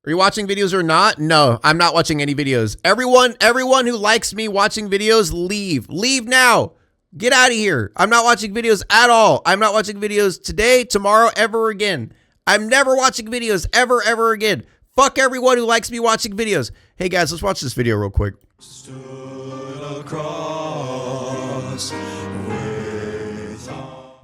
Are you watching videos or not? No, I'm not watching any videos. Everyone who likes me watching videos, leave. Leave now. Get out of here. I'm not watching videos at all. I'm not watching videos today, tomorrow, ever again. I'm never watching videos ever again. Fuck everyone who likes me watching videos. Hey guys, let's watch this video real quick.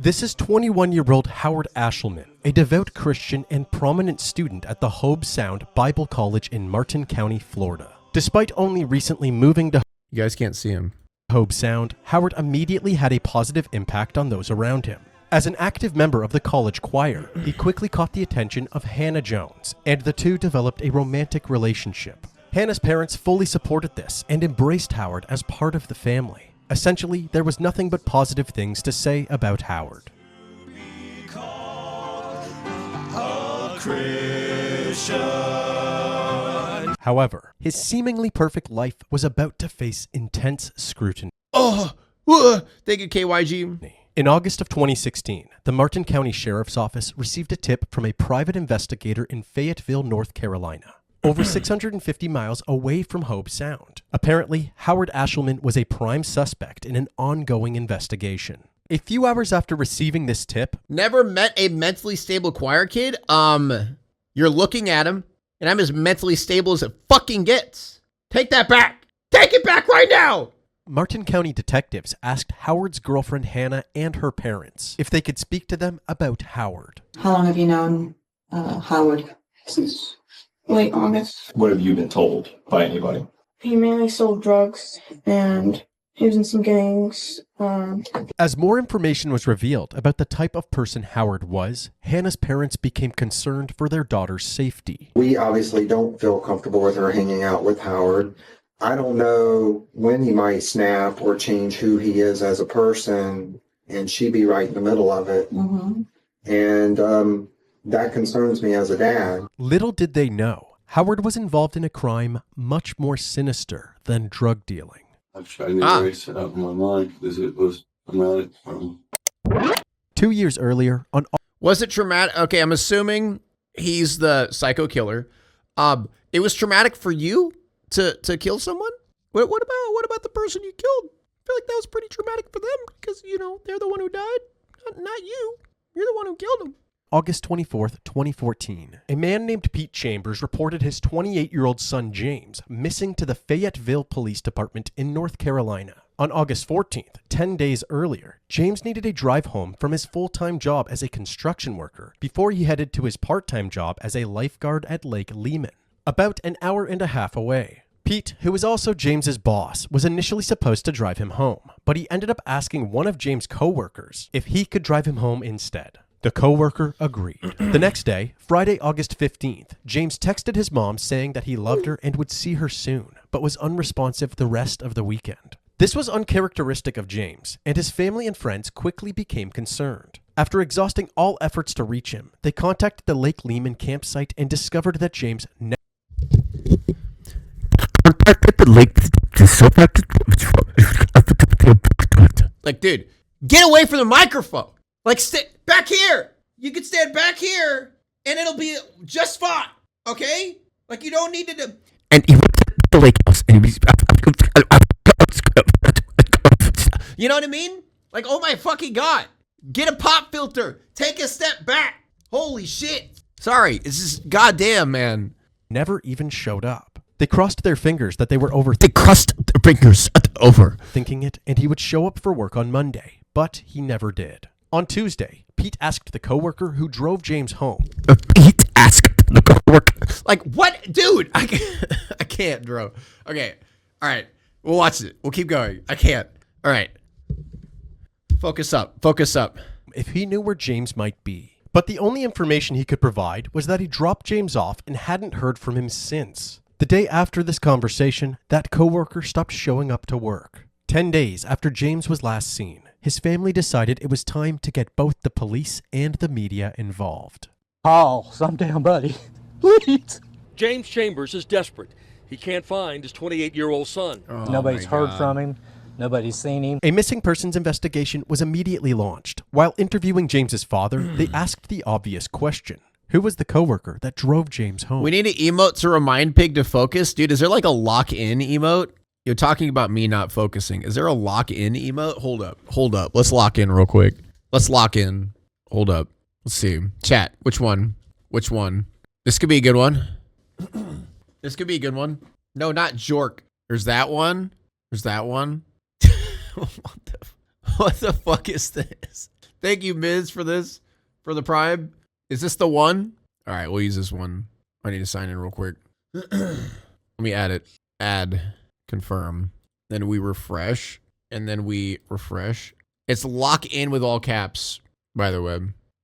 This is 21-year-old Howard Ashelman, a devout Christian and prominent student at the Hobe Sound Bible College in Martin County, Florida. Despite only recently moving to You guys can't see him. Hobe Sound, Howard immediately had a positive impact on those around him. As an active member of the college choir, he quickly caught the attention of Hannah Jones, and the two developed a romantic relationship. Hannah's parents fully supported this and embraced Howard as part of the family. Essentially, there was nothing but positive things to say about Howard. However, his seemingly perfect life was about to face intense scrutiny. Thank you, KYG. In August of 2016, the Martin County Sheriff's Office received a tip from a private investigator in Fayetteville, North Carolina, over 650 miles away from Hobe Sound. Apparently, Howard Ashelman was a prime suspect in an ongoing investigation. A few hours after receiving this tip, Never met a mentally stable choir kid? You're looking at him, and I'm as mentally stable as it fucking gets. Take that back. Take it back right now. Martin County detectives asked Howard's girlfriend Hannah and her parents if they could speak to them about Howard. How long have you known Howard? Since Late August. what have you been told by anybody? He mainly sold drugs and he was in some gangs. As more information was revealed about the type of person Howard was, Hannah's parents became concerned for their daughter's safety. We obviously don't feel comfortable with her hanging out with Howard. I don't know when he might snap or change who he is as a person, and she be right in the middle of it. Mm-hmm. And that concerns me as a dad. Little did they know, Howard was involved in a crime much more sinister than drug dealing. I've tried to erase it out of my mind because it was traumatic from 2 years earlier, on Was it traumatic? Okay, I'm assuming he's the psycho killer. It was traumatic for you to kill someone? What about the person you killed? I feel like that was pretty traumatic for them because, you know, they're the one who died, not you. You're the one who killed him. August 24th, 2014, a man named Pete Chambers reported his 28-year-old son James missing to the Fayetteville Police Department in North Carolina. On August 14th, 10 days earlier, James needed a drive home from his full-time job as a construction worker before he headed to his part-time job as a lifeguard at Lake Lehman, about an hour and a half away. Pete, who was also James's boss, was initially supposed to drive him home, but he ended up asking one of James' co-workers if he could drive him home instead. The co-worker agreed. The next day, Friday, August 15th, James texted his mom saying that he loved her and would see her soon, but was unresponsive the rest of the weekend. This was uncharacteristic of James, and his family and friends quickly became concerned. After exhausting all efforts to reach him, they contacted the Lake Lehman campsite and discovered that James Like, dude, get away from the microphone. Like, sit back here. You can stand back here, and it'll be just fine. Okay? Like, you don't need to do. And he went to the lake house, and he was. You know what I mean? Like, oh my fucking God. Get a pop filter. Take a step back. Holy shit. Sorry, it's just goddamn, man. never even showed up. They crossed their fingers that they were over. They crossed their fingers over. Thinking it, and he would show up for work on Monday, but he never did. On Tuesday, Pete asked the coworker who drove James home. Pete asked the coworker. Like, what? Dude, I can't, bro. Okay, all right. We'll watch it. We'll keep going. I can't. All right. Focus up. Focus up. If he knew where James might be. But the only information he could provide was that he dropped James off and hadn't heard from him since. The day after this conversation, that coworker stopped showing up to work. 10 days after James was last seen, his family decided it was time to get both the police and the media involved. Call some damn buddy, please. James Chambers is desperate. He can't find his 28-year-old son. Oh, Nobody's heard from him. Nobody's seen him. A missing persons investigation was immediately launched. While interviewing James's father, they asked the obvious question. who was the coworker that drove James home. We need an emote to remind Pig to focus. Dude, is there like a lock-in emote? You're talking about me not focusing. Is there a lock-in emote? Hold up. Let's lock in real quick. Let's lock in. Hold up. Let's see. Chat, which one? Which one? This could be a good one. This could be a good one. No, not Jork. There's that one. There's that one. What the fuck is this? Thank you, Miz, for this. For the Prime. Is this the one? All right, we'll use this one. I need to sign in real quick. Let me add it. Add. Confirm. Then we refresh. And then we refresh. It's lock in with all caps, by the way.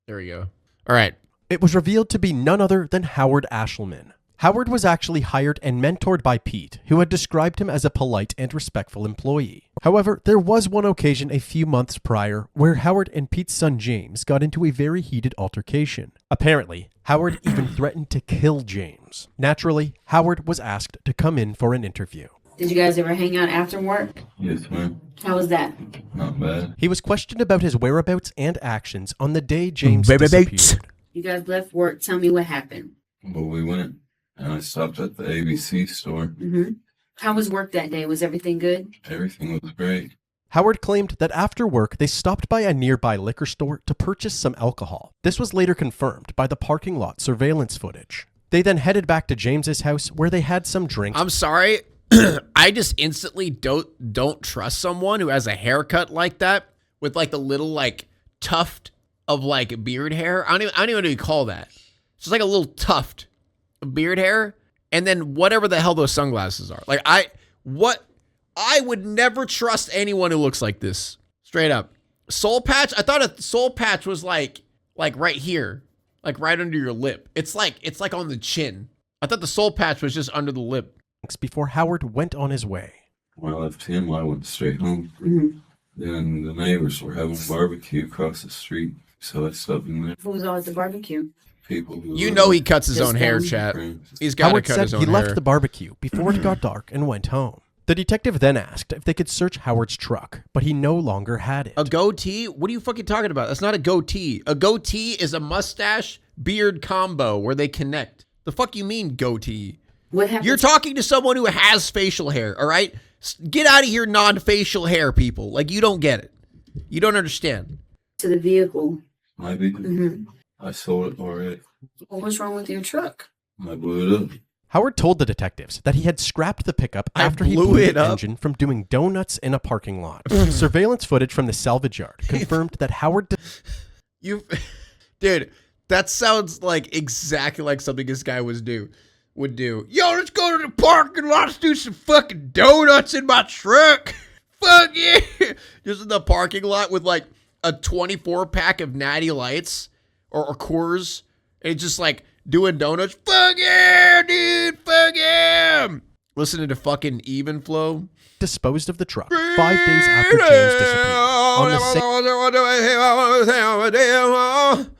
There we go. All right. It was revealed to be none other than Howard Ashelman. Howard was actually hired and mentored by Pete, who had described him as a polite and respectful employee. However, there was one occasion a few months prior where Howard and Pete's son James got into a very heated altercation. Apparently, Howard even threatened to kill James. Naturally, Howard was asked to come in for an interview. Did you guys ever hang out after work? Yes, ma'am. How was that? Not bad. He was questioned about his whereabouts and actions on the day James disappeared. You guys left work. Tell me what happened. Well, we went and I stopped at the ABC store. How was work that day? Was everything good? Everything was great. Howard claimed that after work, they stopped by a nearby liquor store to purchase some alcohol. This was later confirmed by the parking lot surveillance footage. They then headed back to James's house where they had some drinks. I'm sorry. I just instantly don't trust someone who has a haircut like that with like the little like tuft of like beard hair. I don't even know what you call that. It's just like a little tuft of beard hair, and then whatever the hell those sunglasses are. Like I would never trust anyone who looks like this. Straight up. Soul patch? I thought a soul patch was like right here, like right under your lip. It's like on the chin. I thought the soul patch was just under the lip. Before Howard went on his way. When I left him, I went straight home. Then the neighbors were having barbecue across the street, so I stopped in there. Who was all at the barbecue? People who You know he cuts his own hair, chat. He's got to Howard cut said his own he hair. left the barbecue before it got dark and went home. The detective then asked if they could search Howard's truck, but he no longer had it. A goatee? What are you fucking talking about? That's not a goatee. A goatee is a mustache beard combo where they connect. The fuck you mean goatee? What happened? You're talking to someone who has facial hair, all right? Get out of here, non-facial hair people. Like, you don't get it. You don't understand. To the vehicle. My vehicle? I sold it already. What was wrong with your truck? I blew it up. Howard told the detectives that he had scrapped the pickup after he blew the engine from doing donuts in a parking lot. Surveillance footage from the salvage yard confirmed that Howard... Dude, that sounds like exactly like something this guy would do. Yo, let's go to the parking lot. Let's do some fucking donuts in my truck. Fuck yeah. Just in the parking lot with like a 24-pack of Natty Lights or Coors. And it's just like doing donuts. Fuck yeah, dude. Fuck yeah. Listening to fucking Even Flow. Disposed of the truck 5 days after James disappeared. On the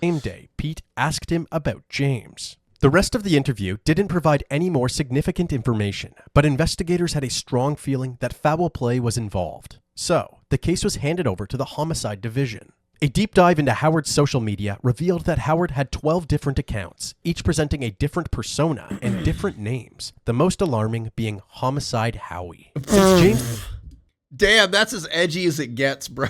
same day, Pete asked him about James. The rest of the interview didn't provide any more significant information, but investigators had a strong feeling that foul play was involved. So, the case was handed over to the Homicide Division. A deep dive into Howard's social media revealed that Howard had 12 different accounts, each presenting a different persona and different names, the most alarming being Homicide Howie. Since James... Damn, that's as edgy as it gets, bro.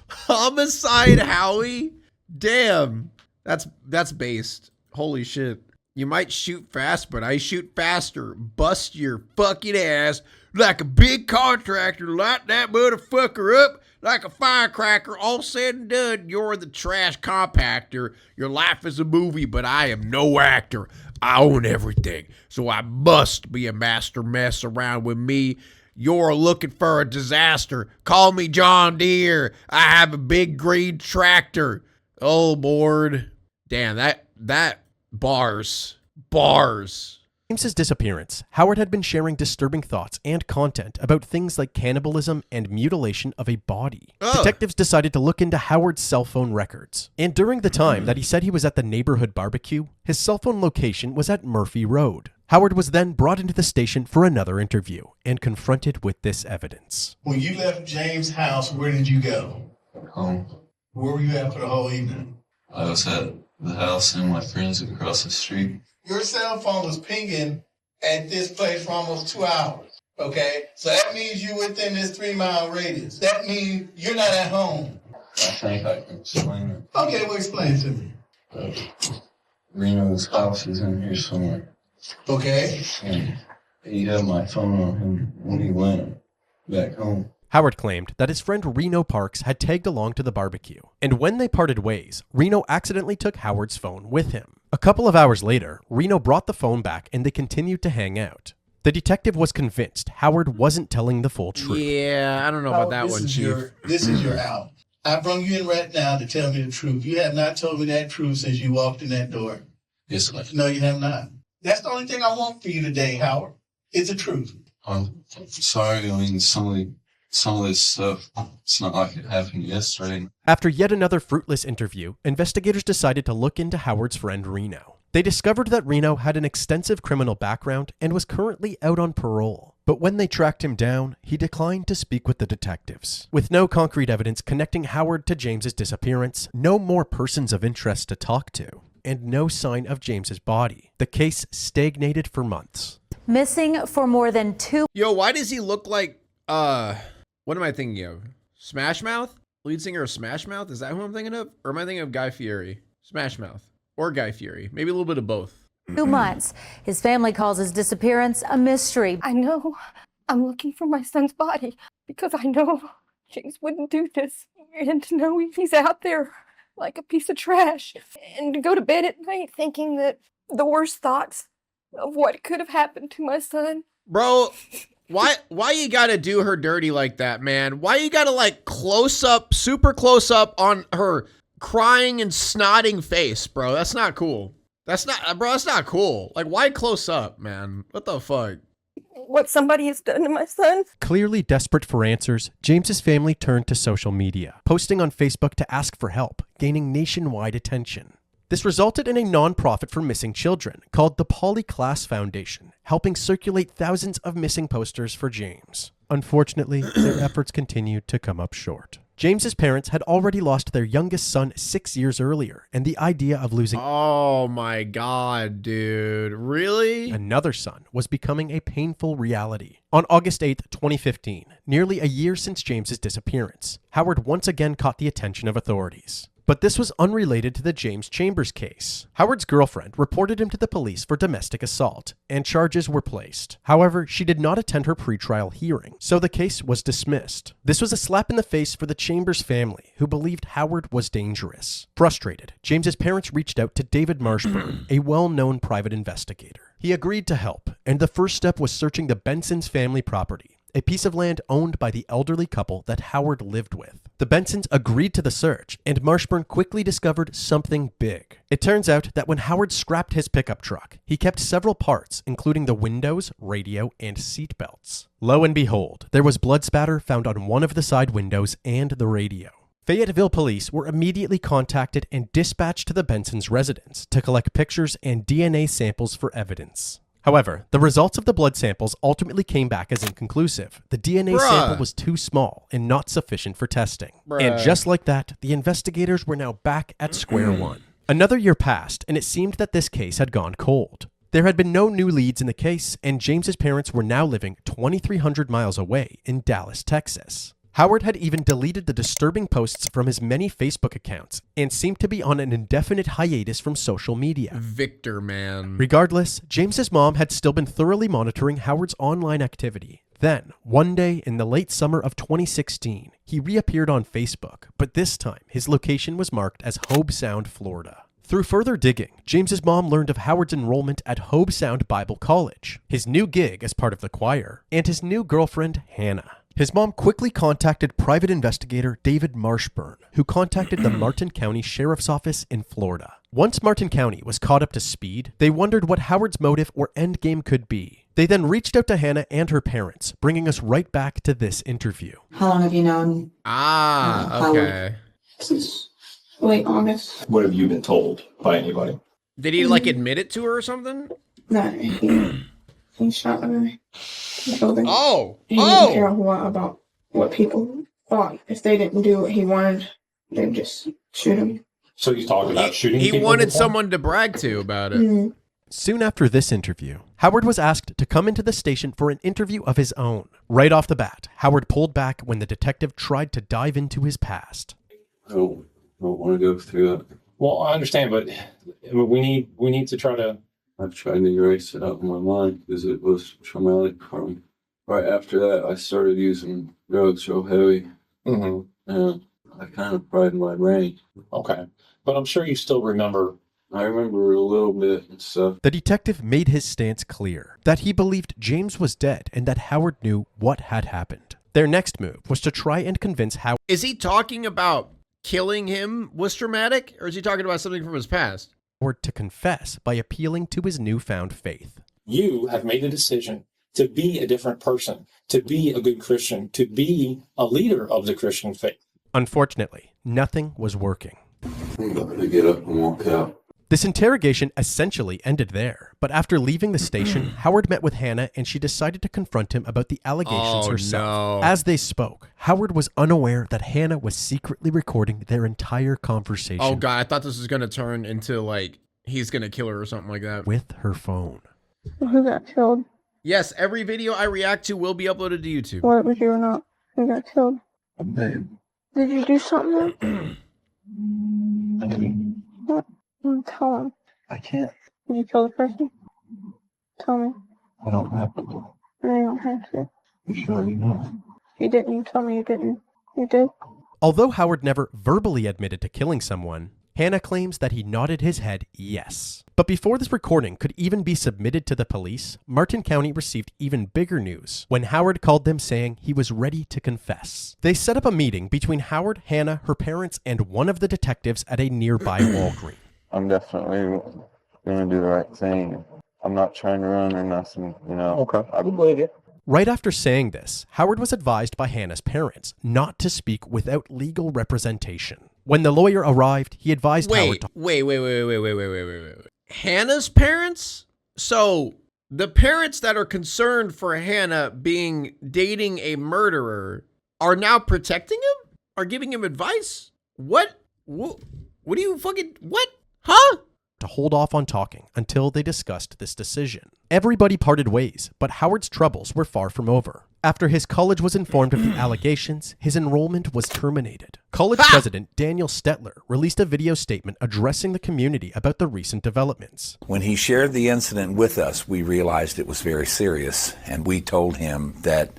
Homicide Howie? Damn. That's based. Holy shit. You might shoot fast, but I shoot faster. Bust your fucking ass like a big contractor. Light that motherfucker up like a firecracker. All said and done, you're the trash compactor. Your life is a movie, but I am no actor. I own everything, so I must be a master. Mess around with me. You're looking for a disaster. Call me John Deere. I have a big green tractor. Oh, Lord. Damn, that bars. James's disappearance, Howard had been sharing disturbing thoughts and content about things like cannibalism and mutilation of a body. Detectives decided to look into Howard's cell phone records. And during the time that he said he was at the neighborhood barbecue, his cell phone location was at Murphy Road. Howard was then brought into the station for another interview and confronted with this evidence. When you left James' house, where did you go? Home. Where were you at for the whole evening? I was at the house and my friends across the street. Your cell phone was pinging at this place for almost 2 hours. Okay? So that means you're within this 3-mile radius. That means you're not at home. I think I can explain it. Okay, well, explain it to me. Reno's house is in here somewhere. Okay? And he had my phone on him when he went back home. Howard claimed that his friend Reno Parks had tagged along to the barbecue, and when they parted ways, Reno accidentally took Howard's phone with him. A couple of hours later, Reno brought the phone back and they continued to hang out. The detective was convinced Howard wasn't telling the full truth. Yeah, I don't know about that one, Chief. This is your out. I brought you in right now to tell me the truth. You have not told me that truth since you walked in that door. Yes, sir. No, you have not. That's the only thing I want for you today, Howard. It's the truth. I'm sorry. I mean, some of this stuff, it's not like it happened yesterday. After yet another fruitless interview, investigators decided to look into Howard's friend Reno. They discovered that Reno had an extensive criminal background and was currently out on parole. But when they tracked him down, he declined to speak with the detectives. With no concrete evidence connecting Howard to James's disappearance, no more persons of interest to talk to, and no sign of James's body, the case stagnated for months. Missing for more than 2. Yo, why does he look like, what am I thinking of? Smash Mouth? Lead singer of Smash Mouth? Is that who I'm thinking of? Or am I thinking of Guy Fieri? Smash Mouth. Or Guy Fieri. Maybe a little bit of both. 2 months. His family calls his disappearance a mystery. I know I'm looking for my son's body because I know James wouldn't do this. And to know he's out there like a piece of trash. And to go to bed at night thinking that the worst thoughts of what could have happened to my son. Bro, why you gotta do her dirty like that, man? Why you gotta like close up, super close up on her crying and snotting face, bro? That's not cool. That's not cool. Like, why close up, man? What the fuck? What somebody has done to my son. Clearly desperate for answers, James's family turned to social media, posting on Facebook to ask for help, gaining nationwide attention. This resulted in a non-profit for missing children called the Polyclass Foundation, helping circulate thousands of missing posters for James. Unfortunately, their efforts continued to come up short. James's parents had already lost their youngest son 6 years earlier, and the idea of losing oh my god, dude. Really? another son was becoming a painful reality. On August 8, 2015, nearly a year since James's disappearance, Howard once again caught the attention of authorities. But this was unrelated to the James Chambers case. Howard's girlfriend reported him to the police for domestic assault, and charges were placed. However, she did not attend her pretrial hearing, so the case was dismissed. This was a slap in the face for the Chambers family, who believed Howard was dangerous. Frustrated, James's parents reached out to David Marshburn, a well-known private investigator. He agreed to help, and the first step was searching the Benson's family property, a piece of land owned by the elderly couple that Howard lived with. The Bensons agreed to the search, and Marshburn quickly discovered something big. It turns out that when Howard scrapped his pickup truck, he kept several parts, including the windows, radio, and seat belts. Lo and behold, there was blood spatter found on one of the side windows and the radio. Fayetteville police were immediately contacted and dispatched to the Bensons' residence to collect pictures and DNA samples for evidence. However, the results of the blood samples ultimately came back as inconclusive. The DNA sample was too small and not sufficient for testing. And just like that, the investigators were now back at square one. Another year passed, and it seemed that this case had gone cold. There had been no new leads in the case, and James's parents were now living 2,300 miles away in Dallas, Texas. Howard had even deleted the disturbing posts from his many Facebook accounts and seemed to be on an indefinite hiatus from social media. Victor, man. Regardless, James's mom had still been thoroughly monitoring Howard's online activity. Then, one day in the late summer of 2016, he reappeared on Facebook, but this time his location was marked as Hobe Sound, Florida. Through further digging, James's mom learned of Howard's enrollment at Hobe Sound Bible College, his new gig as part of the choir, and his new girlfriend, Hannah. His mom quickly contacted private investigator David Marshburn, who contacted the Martin County Sheriff's Office in Florida. Once Martin County was caught up to speed, they wondered what Howard's motive or endgame could be. They then reached out to Hannah and her parents, bringing us right back to this interview. How long have you known? Okay. Since late August. What have you been told by anybody? Did he like admit it to her or something? No, he shot her in the building. He didn't care a lot about what people thought. If they didn't do what he wanted, they'd just shoot him. So he's talking about shooting He people wanted before? someone to brag to about it. Soon after this interview, Howard was asked to come into the station for an interview of his own. Right off the bat, Howard pulled back when the detective tried to dive into his past. I don't want to go through that. Well, I understand, but we need to try to. I've tried to erase it out of my mind because it was traumatic for me. Right after that, I started using drugs real heavy. And I kind of fried my brain. Okay. But I'm sure you still remember. I remember a little bit and stuff. The detective made his stance clear, that he believed James was dead and that Howard knew what had happened. Their next move was to try and convince Howard. Is he talking about killing him was traumatic, or is he talking about something from his past? To confess by appealing to his newfound faith. You have made a decision to be a different person, to be a good Christian, to be a leader of the Christian faith. Unfortunately, nothing was working. I'm going to get up and walk out. This interrogation essentially ended there, but after leaving the station, Howard met with Hannah and she decided to confront him about the allegations herself. No. As they spoke, Howard was unaware that Hannah was secretly recording their entire conversation. Oh God, I thought this was gonna turn into like he's gonna kill her or something like that. With her phone. Who got killed? Yes, every video I react to will be uploaded to YouTube. Whether it was you or not. Who got killed? Babe. Did you do something? What? Tell him. I can't. Did you kill the person? Tell me. I don't have to. No, you don't have to. You sure you know? You didn't. You told me you didn't. You did? Although Howard never verbally admitted to killing someone, Hannah claims that he nodded his head yes. But before this recording could even be submitted to the police, Martin County received even bigger news when Howard called them saying he was ready to confess. They set up a meeting between Howard, Hannah, her parents, and one of the detectives at a nearby Walgreens. I'm definitely going to do the right thing. I'm not trying to run or nothing, you know. Okay, I can believe you. Right after saying this, Howard was advised by Hannah's parents not to speak without legal representation. When the lawyer arrived, he advised Howard to... Wait. Hannah's parents? So, the parents that are concerned for Hannah dating a murderer are now protecting him? Are giving him advice? What do you fucking... What? Huh? To hold off on talking until they discussed this decision. Everybody parted ways, but Howard's troubles were far from over. After his college was informed of the allegations, his enrollment was terminated. College president Daniel Stetler released a video statement addressing the community about the recent developments. When he shared the incident with us, we realized it was very serious, and we told him that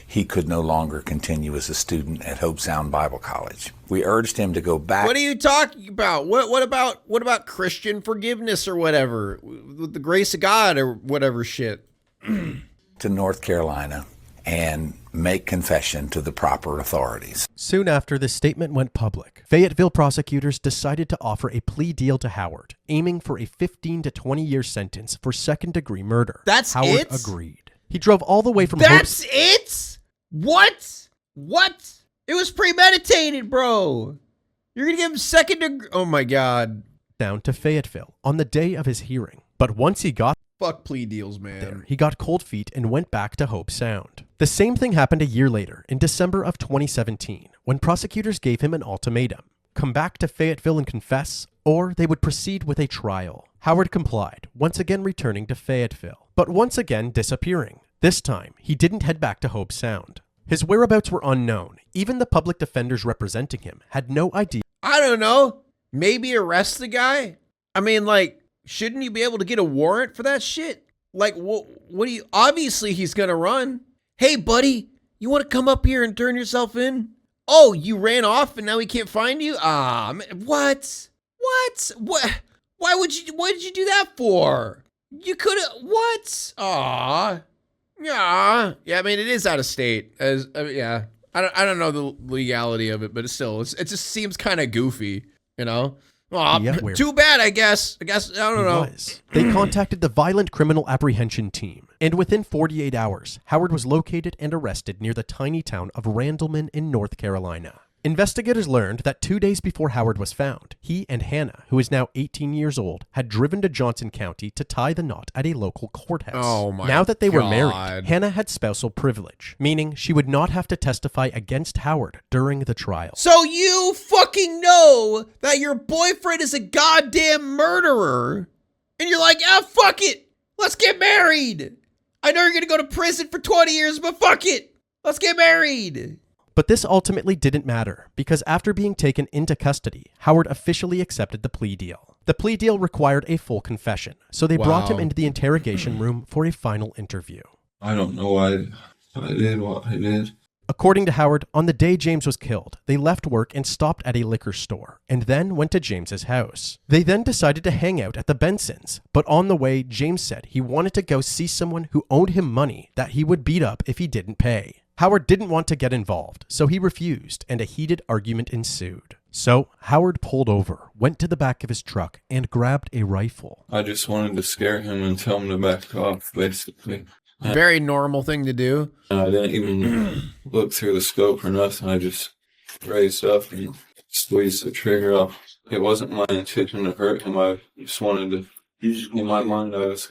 he could no longer continue as a student at Hope Sound Bible College. We urged him to go back. What are you talking about? What about Christian forgiveness or whatever? With the grace of God or whatever shit. To North Carolina and make confession to the proper authorities. Soon after this statement went public, Fayetteville prosecutors decided to offer a plea deal to Howard, aiming for a 15 to 20-year sentence for second-degree murder. That's Howard it? agreed. He drove all the way from That's it? What? It was premeditated, bro. You're gonna give him second degree. Oh my God. Down to Fayetteville on the day of his hearing. But once he got Fuck plea deals, man. there, he got cold feet and went back to Hope Sound. The same thing happened a year later, in December of 2017, when prosecutors gave him an ultimatum. Come back to Fayetteville and confess, or they would proceed with a trial. Howard complied, once again returning to Fayetteville, but once again disappearing. This time, he didn't head back to Hope Sound. His whereabouts were unknown. Even the public defenders representing him had no idea. I don't know. Maybe arrest the guy? I mean, like, shouldn't you be able to get a warrant for that shit? Like, what do you... Obviously, he's gonna run. Hey, buddy, you want to come up here and turn yourself in? Oh, you ran off and now he can't find you? Ah, man, what? Why did you do that for? You could have... What? Aw. Yeah, I mean, it is out of state. Yeah, I don't know the legality of it, but it just seems kind of goofy, you know? Too bad, I guess. I don't know. They contacted the Violent Criminal Apprehension Team, and within 48 hours, Howard was located and arrested near the tiny town of Randleman in North Carolina. Investigators learned that 2 days before Howard was found, he and Hannah, who is now 18 years old, had driven to Johnson County to tie the knot at a local courthouse. Oh my God. Now that they were married, Hannah had spousal privilege, meaning she would not have to testify against Howard during the trial. So you fucking know that your boyfriend is a goddamn murderer, and you're like, ah, fuck it. Let's get married. I know you're going to go to prison for 20 years, but fuck it. Let's get married. But this ultimately didn't matter, because after being taken into custody, Howard officially accepted the plea deal. The plea deal required a full confession, so they brought him into the interrogation room for a final interview. I don't know why I did what I did. According to Howard, on the day James was killed, they left work and stopped at a liquor store, and then went to James's house. They then decided to hang out at the Bensons, but on the way, James said he wanted to go see someone who owed him money that he would beat up if he didn't pay. Howard didn't want to get involved, so he refused, and a heated argument ensued. So Howard pulled over, went to the back of his truck, and grabbed a rifle. I just wanted to scare him and tell him to back off, basically. Very normal thing to do. I didn't even look through the scope or nothing. I just raised up and squeezed the trigger off. It wasn't my intention to hurt him. I just wanted to, in my mind, I was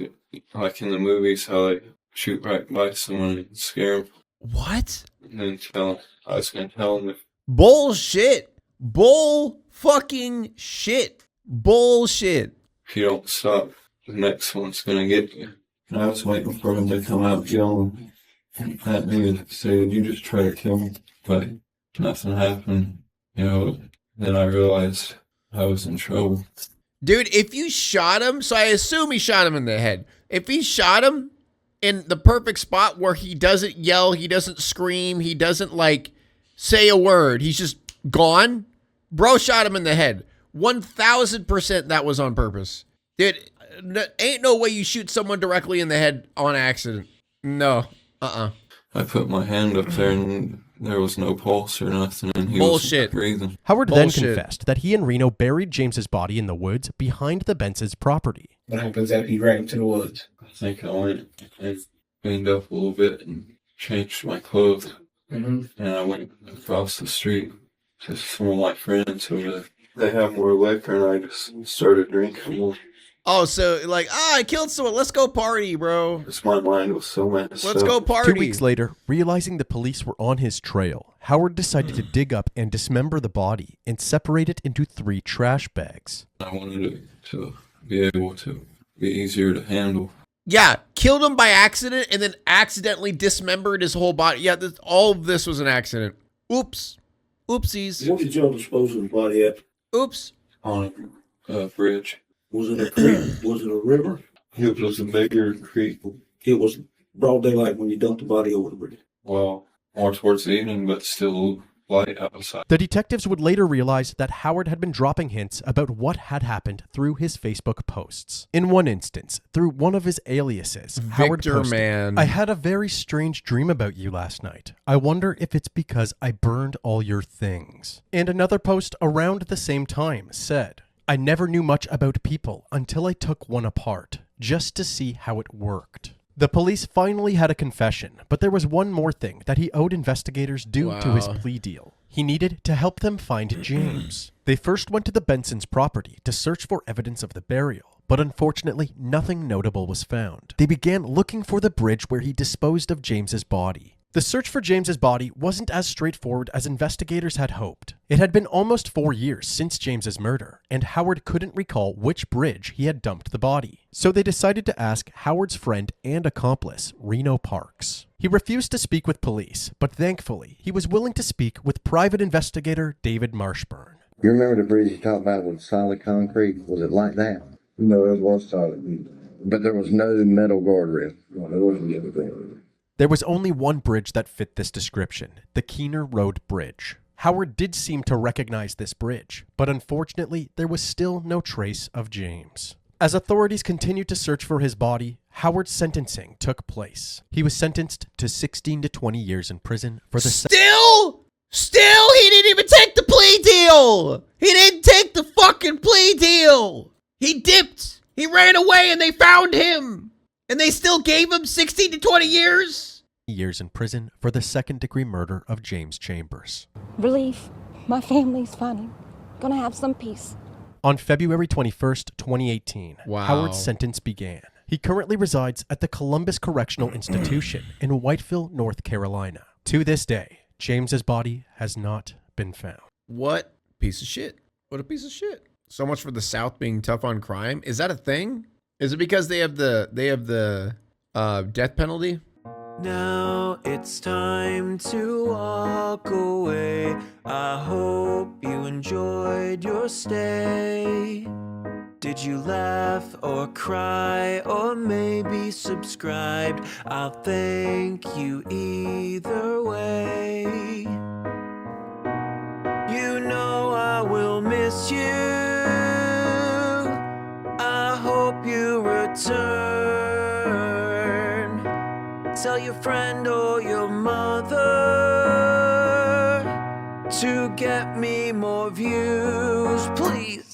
like in the movies, how they shoot right by someone and scare him. What? And then I was going to tell him if... Bullshit. Bull fucking shit. Bullshit. If you don't stop, the next one's going to get you. And I was waiting for him to come out yelling at me and say, you just try to kill me. But nothing happened. You know, then I realized I was in trouble. Dude, if you shot him, so I assume he shot him in the head. If he shot him in the perfect spot where he doesn't yell, he doesn't scream, he doesn't like say a word, he's just gone, bro shot him in the head. 1000% that was on purpose. Dude, ain't no way you shoot someone directly in the head on accident. No. I put my hand up there and there was no pulse or nothing, and he Bullshit. was breathing. Howard then confessed that he and Reno buried James's body in the woods behind the Bensons' property. What happens after you ran into the woods? I think I went and cleaned up a little bit and changed my clothes. And I went across the street to some of my friends over there. They have more liquor, and I just started drinking more. Oh, so like, I killed someone. Let's go party, bro. Because my mind was so messed Let's go party. 2 weeks later, realizing the police were on his trail, Howard decided to dig up and dismember the body and separate it into 3 trash bags. I wanted it to be able to be easier to handle. Yeah, killed him by accident and then accidentally dismembered his whole body. Yeah, all of this was an accident. Oops. Oopsies. Where did y'all dispose of the body at? Oops. On a bridge. Was it a creek? Was it a river? It was a bigger creek. It was broad daylight when you dumped the body over the bridge. Well, more towards the evening, but still light outside. The detectives would later realize that Howard had been dropping hints about what had happened through his Facebook posts. In one instance, through one of his aliases, Howard posted, I had a very strange dream about you last night. I wonder if it's because I burned all your things. And another post around the same time said, I never knew much about people until I took one apart, just to see how it worked. The police finally had a confession, but there was one more thing that he owed investigators due to his plea deal. He needed to help them find James. They first went to the Bensons' property to search for evidence of the burial, but unfortunately nothing notable was found. They began looking for the bridge where he disposed of James's body. The search for James's body wasn't as straightforward as investigators had hoped. It had been almost 4 years since James's murder, and Howard couldn't recall which bridge he had dumped the body. So they decided to ask Howard's friend and accomplice, Reno Parks. He refused to speak with police, but thankfully, he was willing to speak with private investigator David Marshburn. You remember the bridge you talked about with solid concrete? Was it like that? No, it was solid. But there was no metal guardrail. No, there wasn't anything. There was only one bridge that fit this description, the Keener Road Bridge. Howard did seem to recognize this bridge, but unfortunately, there was still no trace of James. As authorities continued to search for his body, Howard's sentencing took place. He was sentenced to 16 to 20 years in prison for the... Still, he didn't even take the plea deal. He didn't take the fucking plea deal. He dipped. He ran away and they found him. And they still gave him 16 to 20 years? Years in prison for the second-degree murder of James Chambers. Relief. My family's finally gonna have some peace. On February 21st, 2018, Howard's sentence began. He currently resides at the Columbus Correctional Institution in Whiteville, North Carolina. To this day, James's body has not been found. What piece of shit. What a piece of shit. So much for the South being tough on crime. Is that a thing? Is it because they have the death penalty? Now it's time to walk away. I hope you enjoyed your stay. Did you laugh or cry or maybe subscribed? I'll thank you either way. You know I will miss you. I hope you return. Tell your friend or your mother to get me more views, please.